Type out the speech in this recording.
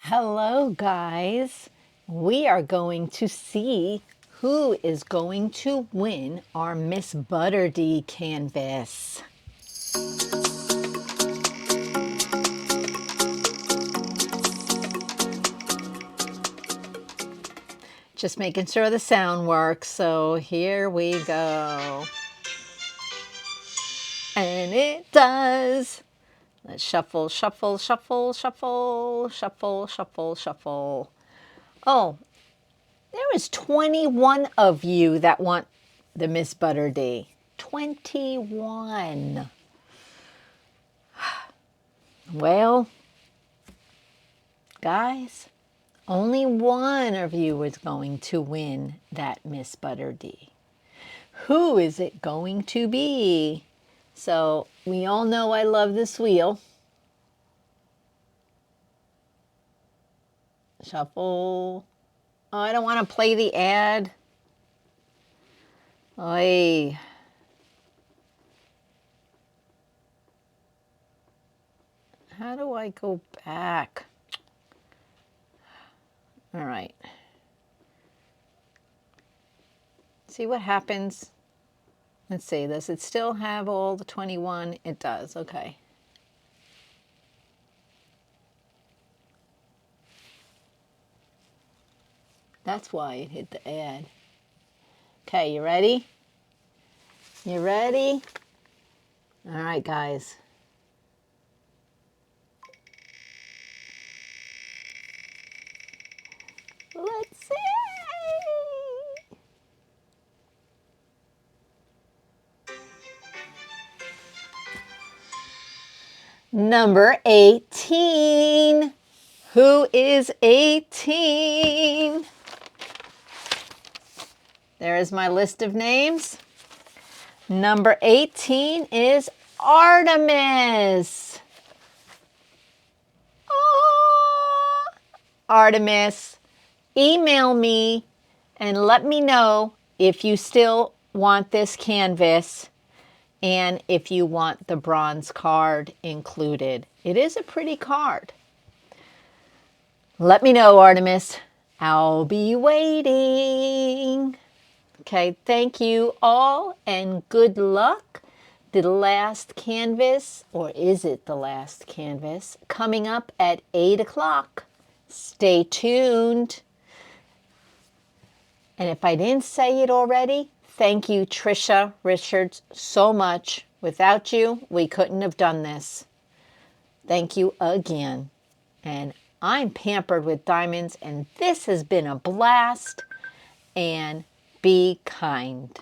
Hello guys, we are going to see who is going to win our Miss Butterdee canvas. Just making sure the sound works, so here we go. And it does. Let's shuffle, shuffle, shuffle, shuffle, shuffle, shuffle, shuffle. Oh, there is 21 of you that want the Miss Butterdee. 21. Well, guys, only one of you is going to win that Miss Butterdee. Who is it going to be? So we all know I love this wheel. Shuffle. Oh, I don't want to play the ad. Oy. How do I go back? All right. See what happens. Let's see, does it still have all the 21? It does, okay. That's why it hit the ad. Okay, you ready? You ready? All right, guys. Let's see. Number 18. Who is 18? There is my list of names. Number 18 is Artemis. Oh, Artemis, email me and let me know if you still want this canvas and if you want the bronze card included. It is a pretty card. Let me know, Artemis. I'll be waiting. Okay, thank you all and good luck. The last canvas, or is it the last canvas, coming up at 8 o'clock. Stay tuned. And if I didn't say it already, thank you, Tricia Richards, so much. Without you, we couldn't have done this. Thank you again. And I'm Pampered with Diamonds, and this has been a blast. And be kind.